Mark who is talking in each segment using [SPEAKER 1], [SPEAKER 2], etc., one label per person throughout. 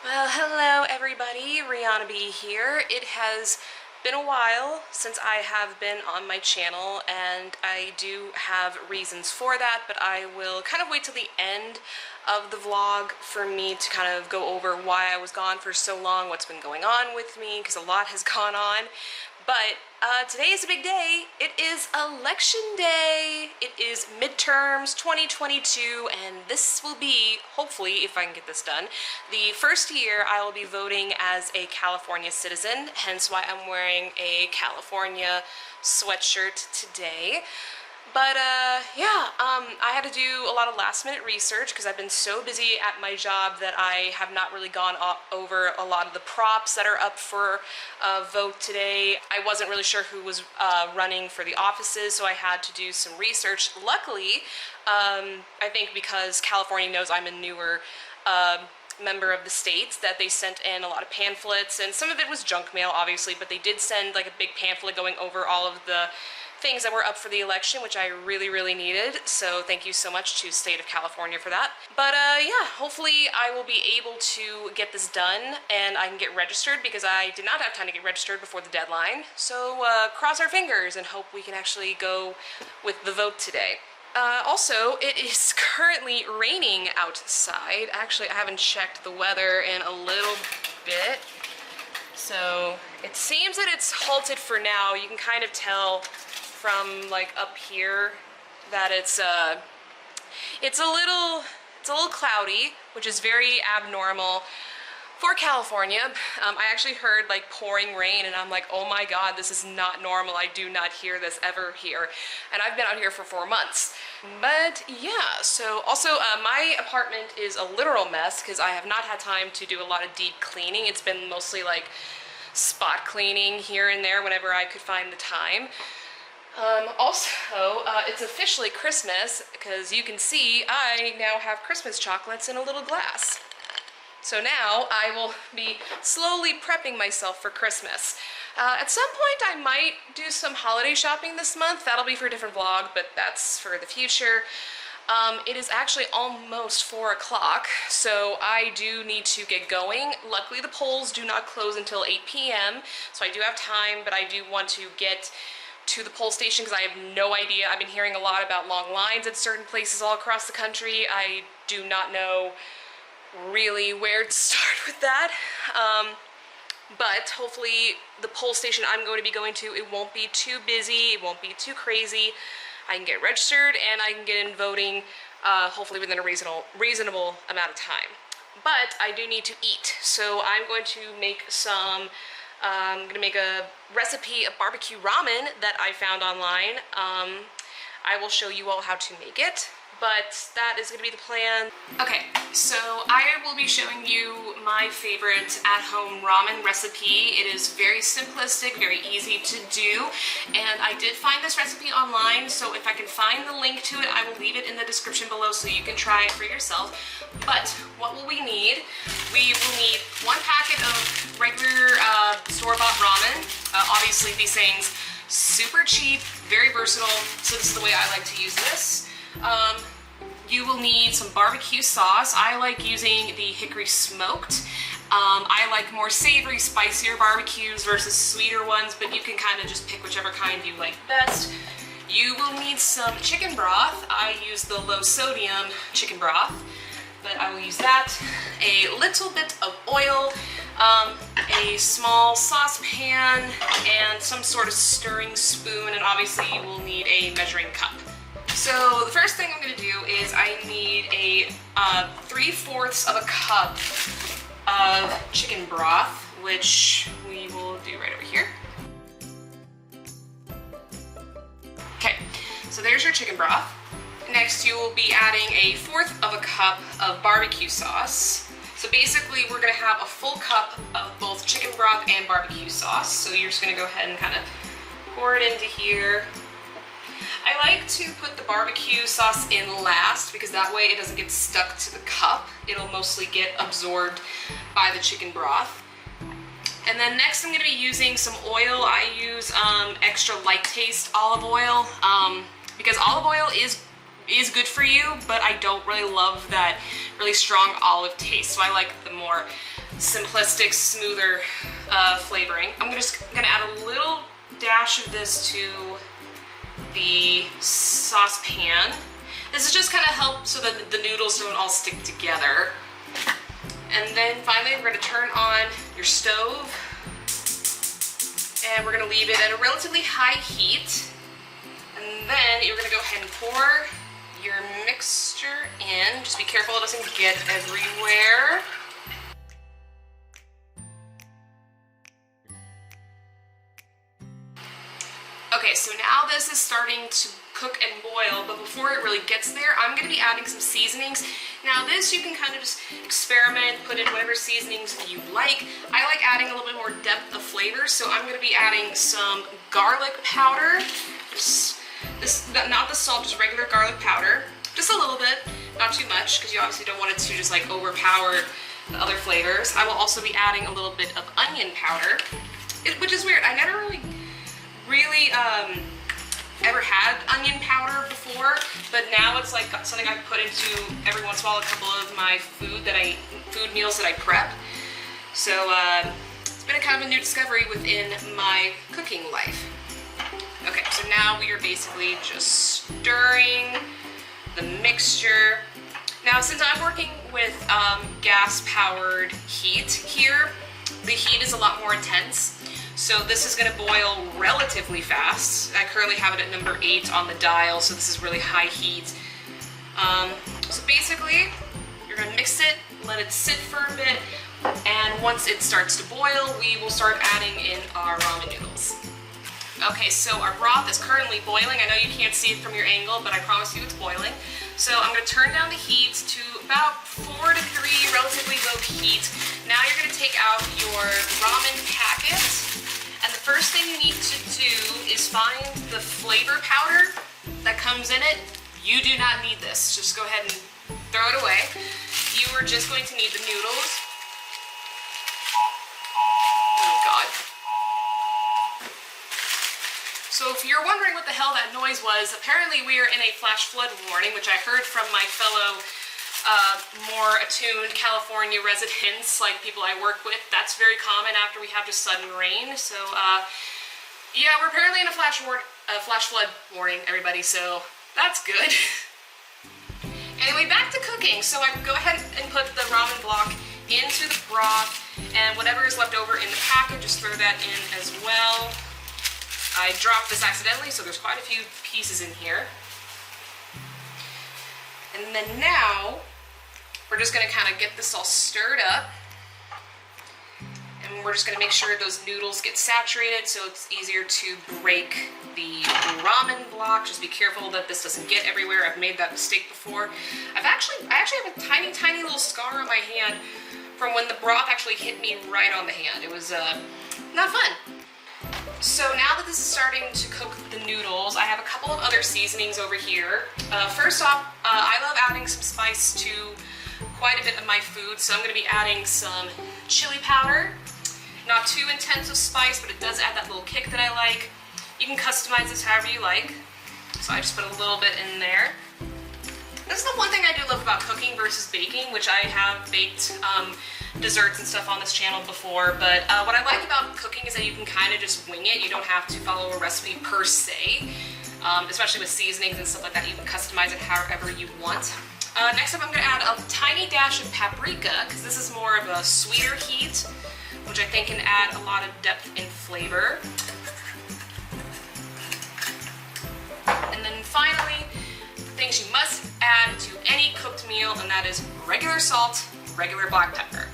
[SPEAKER 1] Well, hello everybody, rhianaB here. It has been a while since I have been on my channel, and I do have reasons for that, but I will kind of wait till the end of the vlog for me to kind of go over why I was gone for so long, what's been going on with me, because a lot has gone on. But today is a big day. It is election day. It is midterms 2022, and this will be, hopefully, if I can get this done, the first year I will be voting as a California citizen, hence why I'm wearing a California sweatshirt today. But I had to do a lot of last minute research because I've been so busy at my job that I have not really gone over a lot of the props that are up for vote today. I wasn't really sure who was running for the offices, so I had to do some research. Luckily, I think because California knows I'm a newer member of the states, that they sent in a lot of pamphlets, and some of it was junk mail obviously, but they did send like a big pamphlet going over all of the things that were up for the election, which I really needed, so thank you so much to state of California for that. But yeah, hopefully I will be able to get this done and I can get registered, because I did not have time to get registered before the deadline. So cross our fingers and hope we can actually go with the vote today. Also, it is currently raining outside. Actually, I haven't checked the weather in a little bit, so it seems that it's halted for now. You can kind of tell from like up here that it's a little cloudy, which is very abnormal for California. I actually heard like pouring rain, and I'm like, oh my god, this is not normal. I do not hear this ever here, and I've been out here for 4 months. But yeah, so also my apartment is a literal mess because I have not had time to do a lot of deep cleaning. It's been mostly like spot cleaning here and there whenever I could find the time. It's officially Christmas, because you can see I now have Christmas chocolates in a little glass. So now I will be slowly prepping myself for Christmas. At some point I might do some holiday shopping this month. That'll be for a different vlog, but that's for the future. It is actually almost 4 o'clock, so I do need to get going. Luckily the polls do not close until 8 p.m., so I do have time, but I do want to get to the poll station because I have no idea. I've been hearing a lot about long lines at certain places all across the country. I do not know really where to start with that. But hopefully the poll station I'm going to be going to, it won't be too busy, it won't be too crazy. I can get registered and I can get in voting hopefully within a reasonable amount of time. But I do need to eat, so I'm going to make I'm gonna make a recipe of BBQ ramen that I found online. I will show you all how to make it, but that is gonna be the plan. Okay, so I will be showing you my favorite at-home ramen recipe. It is very simplistic, very easy to do, and I did find this recipe online, so if I can find the link to it, I will leave it in the description below so you can try it for yourself. But what will we need? We will need 1 packet of regular store-bought ramen. Obviously these things super cheap, very versatile, so this is the way I like to use this. You will need some barbecue sauce. I like using the hickory smoked. I like more savory, spicier barbecues versus sweeter ones, but you can kind of just pick whichever kind you like best. You will need some chicken broth. I use the low sodium chicken broth, but I will use that. A little bit of oil, a small saucepan, and some sort of stirring spoon, and obviously you will need a measuring cup. So the first thing I'm going to do is I need a 3/4 of a cup of chicken broth, which we will do right over here. Okay, so there's your chicken broth. Next you will be adding a 1/4 of a cup of barbecue sauce. So basically we're going to have a full cup of both chicken broth and barbecue sauce. So you're just going to go ahead and kind of pour it into here. I like to put the barbecue sauce in last because that way it doesn't get stuck to the cup. It'll mostly get absorbed by the chicken broth. And then next I'm going to be using some oil. I use extra light taste olive oil because olive oil is good for you, but I don't really love that really strong olive taste, so I like the more simplistic, smoother flavoring. I'm just gonna add a little dash of this to the saucepan. This is just kind of help so that the noodles don't all stick together. And then finally, we're gonna turn on your stove, and we're gonna leave it at a relatively high heat. And then you're gonna go ahead and pour your mixture in. Just be careful it doesn't get everywhere. Okay, so now this is starting to cook and boil, but before it really gets there, I'm gonna be adding some seasonings. Now this, you can kind of just experiment, put in whatever seasonings you like. I like adding a little bit more depth of flavor, so I'm gonna be adding some garlic powder. Not the salt, just regular garlic powder. Just a little bit, not too much, because you obviously don't want it to just like overpower the other flavors. I will also be adding a little bit of onion powder, which is weird. I never really ever had onion powder before, but now it's like something I put into every once in a while a couple of my food meals that I prep. So it's been a kind of a new discovery within my cooking life. Okay, so now we are basically just stirring the mixture. Now, since I'm working with gas-powered heat here, the heat is a lot more intense. So this is gonna boil relatively fast. I currently have it at number 8 on the dial, so this is really high heat. So basically, you're gonna mix it, let it sit for a bit, and once it starts to boil, we will start adding in our ramen noodles. Okay, so our broth is currently boiling. I know you can't see it from your angle, but I promise you it's boiling. So I'm gonna turn down the heat to about 4 to 3, relatively low heat. Now you're gonna take out your ramen packet. And the first thing you need to do is find the flavor powder that comes in it. You do not need this. Just go ahead and throw it away. You are just going to need the noodles. Oh God. So if you're wondering what the hell that noise was, apparently we are in a flash flood warning, which I heard from my fellow more attuned California residents, like people I work with. That's very common after we have just sudden rain. So yeah, we're apparently in a flash flood warning, everybody, so that's good. Anyway, back to cooking. So I go ahead and put the ramen block into the broth, and whatever is left over in the packet, just throw that in as well. I dropped this accidentally, so there's quite a few pieces in here. And then now, we're just gonna kind of get this all stirred up. And we're just gonna make sure those noodles get saturated so it's easier to break the ramen block. Just be careful that this doesn't get everywhere. I've made that mistake before. I actually have a tiny, tiny little scar on my hand from when the broth actually hit me right on the hand. It was not fun. So now that this is starting to cook the noodles, I have a couple of other seasonings over here. First off, I love adding some spice to quite a bit of my food, so I'm going to be adding some chili powder. Not too intense of spice, but it does add that little kick that I like. You can customize this however you like. So I just put a little bit in there. This is the one thing I do love about cooking versus baking, which I have baked desserts and stuff on this channel before, but what I like about cooking is that you can kind of just wing it. You don't have to follow a recipe per se, especially with seasonings and stuff like that. You can customize it however you want. Next up, I'm going to add a tiny dash of paprika, because this is more of a sweeter heat, which I think can add a lot of depth and flavor. And then finally, things you must add to any cooked meal, and that is regular salt, regular black pepper.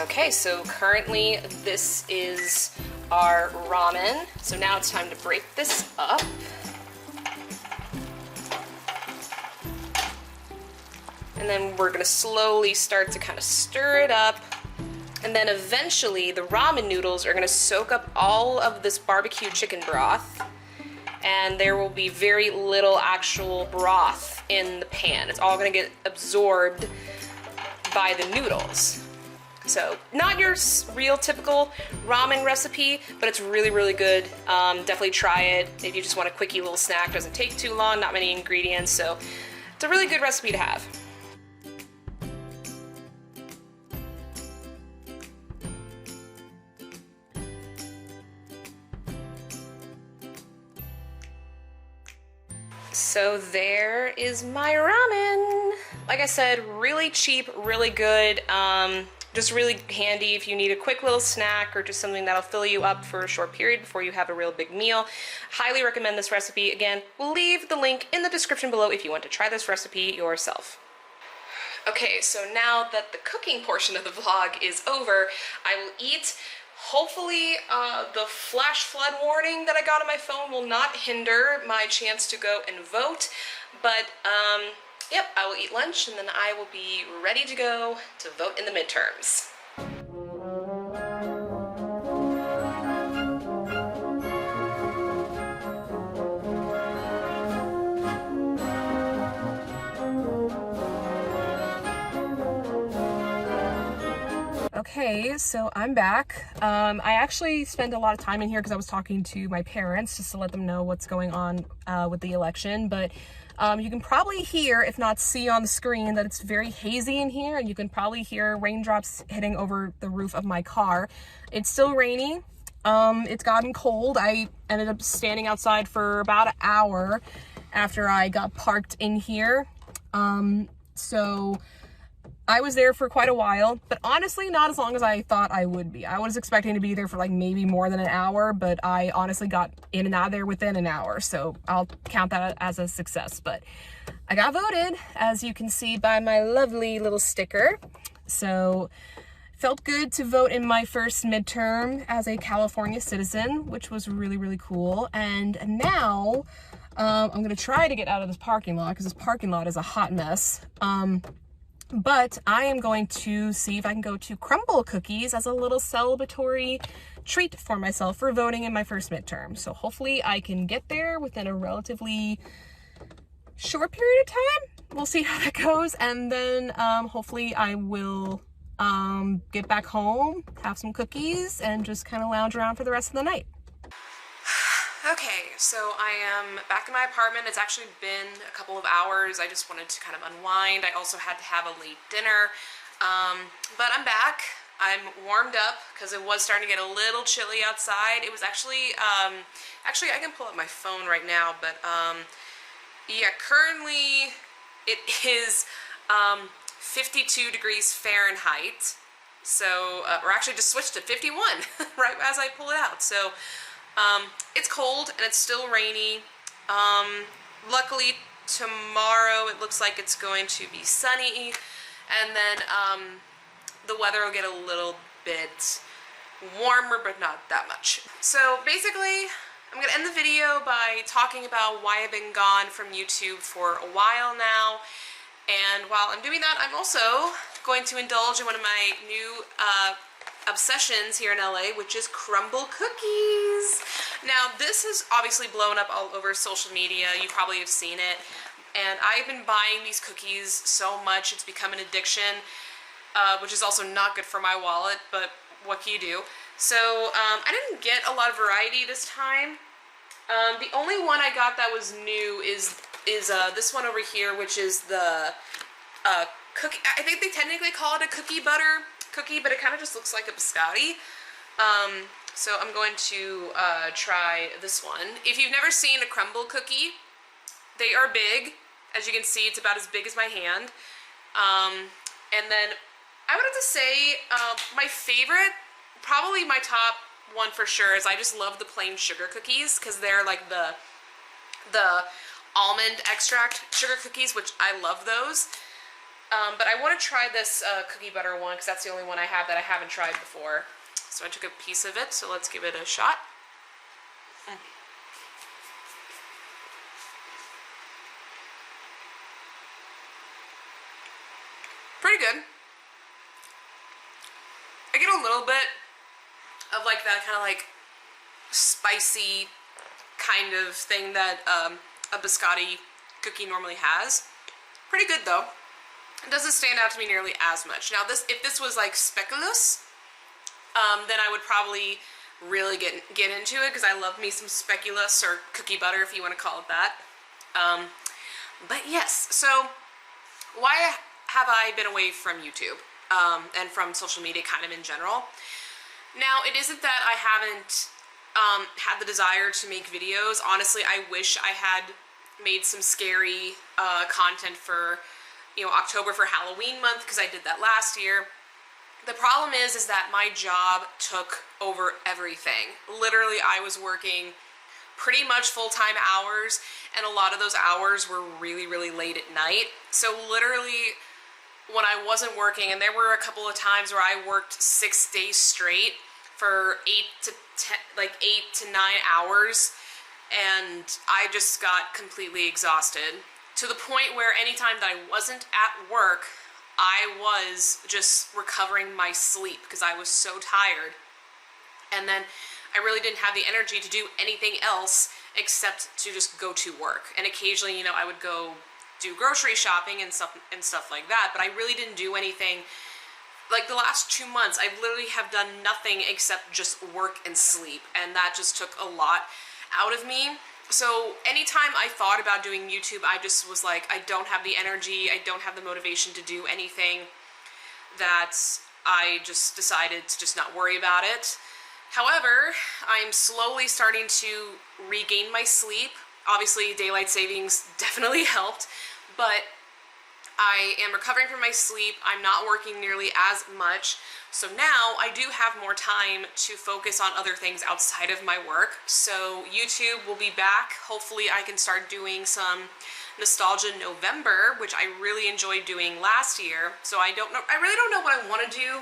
[SPEAKER 1] Okay, so currently this is our ramen. So now it's time to break this up. And then we're gonna slowly start to kind of stir it up. And then eventually the ramen noodles are gonna soak up all of this barbecue chicken broth, and there will be very little actual broth in the pan. It's all gonna get absorbed by the noodles. So not your real typical ramen recipe, but it's really, really good. Definitely try it if you just want a quickie little snack. Doesn't take too long, not many ingredients, so it's a really good recipe to have. So there is my ramen. Like I said, really cheap, really good. Just really handy if you need a quick little snack or just something that'll fill you up for a short period before you have a real big meal. Highly recommend this recipe. Again, we'll leave the link in the description below if you want to try this recipe yourself. Okay, so now that the cooking portion of the vlog is over, I will eat. Hopefully the flash flood warning that I got on my phone will not hinder my chance to go and vote, but yep, I will eat lunch and then I will be ready to go to vote in the midterms. Okay, so I'm back. I actually spent a lot of time in here because I was talking to my parents just to let them know what's going on with the election, but you can probably hear, if not see on the screen, that it's very hazy in here, and you can probably hear raindrops hitting over the roof of my car. It's still rainy. It's gotten cold. I ended up standing outside for about an hour after I got parked in here. So I was there for quite a while, but honestly not as long as I thought I would be. I was expecting to be there for like maybe more than an hour, but I honestly got in and out of there within an hour, so I'll count that as a success. But I got voted, as you can see by my lovely little sticker. So felt good to vote in my first midterm as a California citizen, which was really, really cool. And now I'm gonna try to get out of this parking lot because this parking lot is a hot mess. But I am going to see if I can go to Crumbl cookies as a little celebratory treat for myself for voting in my first midterm. So hopefully I can get there within a relatively short period of time. We'll see how that goes. And then hopefully I will get back home, have some cookies, and just kind of lounge around for the rest of the night. Okay, so I am back in my apartment. It's actually been a couple of hours. I just wanted to kind of unwind. I also had to have a late dinner, but I'm back. I'm warmed up because it was starting to get a little chilly outside. It was actually, actually I can pull up my phone right now, but yeah, currently it is 52 degrees Fahrenheit. So, or actually just switched to 51 right as I pull it out. So it's cold and it's still rainy. Luckily tomorrow it looks like it's going to be sunny, and then the weather will get a little bit warmer, but not that much. So basically I'm gonna end the video by talking about why I've been gone from YouTube for a while now. And while I'm doing that, I'm also going to indulge in one of my new obsessions here in LA, which is Crumbl cookies. Now this has obviously blown up all over social media. You probably have seen it, and I've been buying these cookies so much it's become an addiction, which is also not good for my wallet, but what can you do? So I didn't get a lot of variety this time. The only one I got that was new is this one over here, which is the cookie. I think they technically call it a cookie butter cookie, but it kind of just looks like a biscotti. So I'm going to try this one. If you've never seen a Crumbl cookie, they are big. As you can see, it's about as big as my hand. And then I would have to say my favorite, probably my top one for sure, is I just love the plain sugar cookies because they're like the almond extract sugar cookies, which I love those. But I want to try this cookie butter one because that's the only one I have that I haven't tried before. So I took a piece of it, so let's give it a shot. Pretty good. I get a little bit of like that kind of like spicy kind of thing that a biscotti cookie normally has. Pretty good though. It doesn't stand out to me nearly as much. Now if this was like speculoos, then I would probably really get into it, because I love me some speculoos, or cookie butter if you want to call it that. But yes, so why have I been away from YouTube and from social media kind of in general? Now, it isn't that I haven't had the desire to make videos. Honestly, I wish I had made some scary content for, you know, October for Halloween month, because I did that last year. The problem is that my job took over everything. Literally, I was working pretty much full-time hours, and a lot of those hours were really, really late at night. So literally, when I wasn't working, and there were a couple of times where I worked 6 days straight for 8 to 9 hours, and I just got completely exhausted, to the point where anytime that I wasn't at work, I was just recovering my sleep because I was so tired. And then I really didn't have the energy to do anything else except to just go to work. And occasionally, you know, I would go do grocery shopping and stuff like that, but I really didn't do anything. Like the last 2 months, I literally have done nothing except just work and sleep, and that just took a lot out of me. So anytime I thought about doing YouTube, I just was like, I don't have the energy, I don't have the motivation to do anything, that I just decided to just not worry about it. However, I'm slowly starting to regain my sleep. Obviously, daylight savings definitely helped, but I am recovering from my sleep. I'm not working nearly as much. So now I do have more time to focus on other things outside of my work. So YouTube will be back. Hopefully I can start doing some Nostalgia November, which I really enjoyed doing last year. So I really don't know what I want to do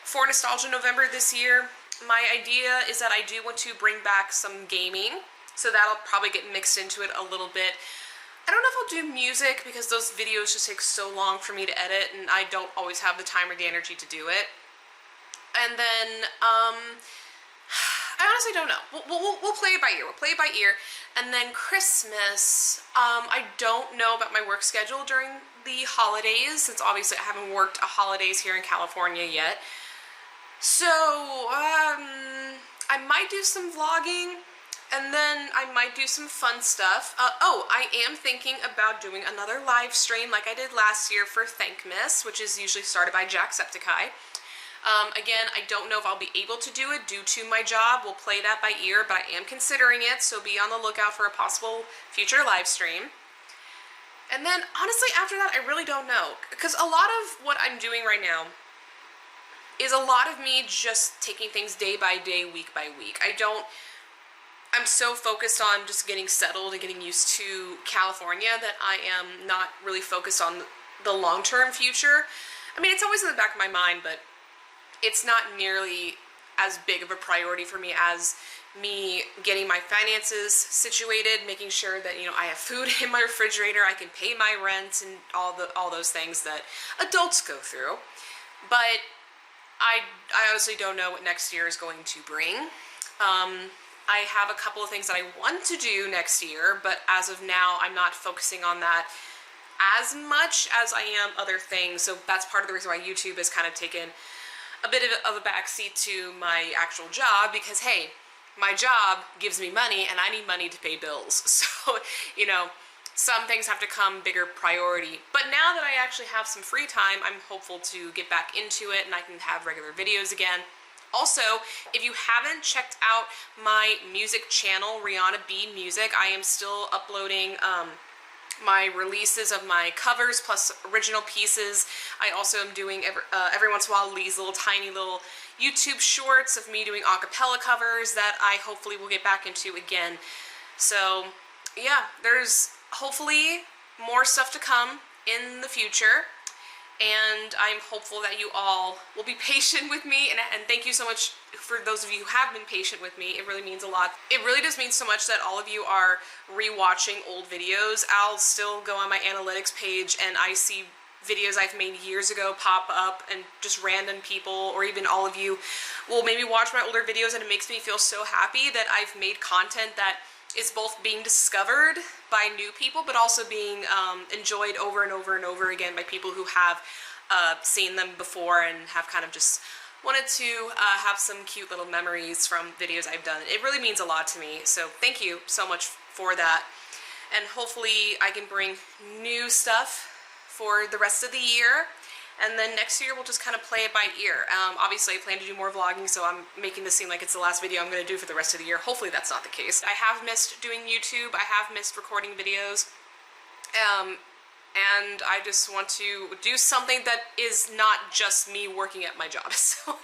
[SPEAKER 1] for Nostalgia November this year. My idea is that I do want to bring back some gaming, so that'll probably get mixed into it a little bit. I don't know if I'll do music, because those videos just take so long for me to edit, and I don't always have the time or the energy to do it. And then, I honestly don't know. We'll play it by ear. We'll play it by ear. And then Christmas, I don't know about my work schedule during the holidays, since obviously I haven't worked a holidays here in California yet. So, I might do some vlogging, and then I might do some fun stuff. Oh, I am thinking about doing another live stream like I did last year for Thankmas, which is usually started by Jacksepticeye. Again, I don't know if I'll be able to do it due to my job. We'll play that by ear, but I am considering it, so be on the lookout for a possible future live stream. And then, honestly, after that, I really don't know, because a lot of what I'm doing right now is a lot of me just taking things day by day, week by week. I'm so focused on just getting settled and getting used to California that I am not really focused on the long-term future. I mean, it's always in the back of my mind, but it's not nearly as big of a priority for me as me getting my finances situated, making sure that, you know, I have food in my refrigerator, I can pay my rent, and all those things that adults go through. But I honestly don't know what next year is going to bring. I have a couple of things that I want to do next year, but as of now, I'm not focusing on that as much as I am other things. So that's part of the reason why YouTube has kind of taken a bit of a backseat to my actual job, because hey, my job gives me money and I need money to pay bills. So, you know, some things have to come bigger priority. But now that I actually have some free time, I'm hopeful to get back into it and I can have regular videos again. Also, if you haven't checked out my music channel, rhianaB Music, I am still uploading my releases of my covers plus original pieces. I also am doing every once in a while these little tiny little YouTube shorts of me doing a cappella covers that I hopefully will get back into again. So yeah, there's hopefully more stuff to come in the future, and I'm hopeful that you all will be patient with me, and thank you so much for those of you who have been patient with me. It really means a lot. It really does mean so much that all of you are rewatching old videos. I'll still go on my analytics page and I see videos I've made years ago pop up, and just random people, or even all of you, will maybe watch my older videos, and it makes me feel so happy that I've made content that is both being discovered by new people, but also being enjoyed over and over and over again by people who have seen them before and have kind of just wanted to have some cute little memories from videos I've done. It really means a lot to me, so thank you so much for that. And hopefully I can bring new stuff for the rest of the year, and then next year we'll just kind of play it by ear. Obviously I plan to do more vlogging, so I'm making this seem like it's the last video I'm going to do for the rest of the year. Hopefully that's not the case. I have missed doing YouTube, I have missed recording videos, and I just want to do something that is not just me working at my job, so...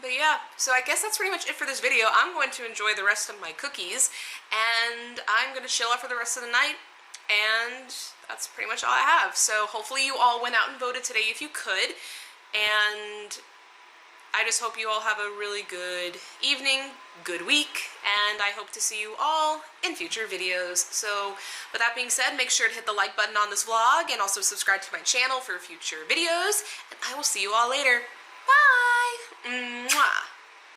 [SPEAKER 1] But yeah, so I guess that's pretty much it for this video. I'm going to enjoy the rest of my cookies, and I'm going to chill out for the rest of the night, and that's pretty much all I have. So hopefully you all went out and voted today if you could, and I just hope you all have a really good evening, good week, and I hope to see you all in future videos. So with that being said, make sure to hit the like button on this vlog, and also subscribe to my channel for future videos, and I will see you all later. Bye! Mwah!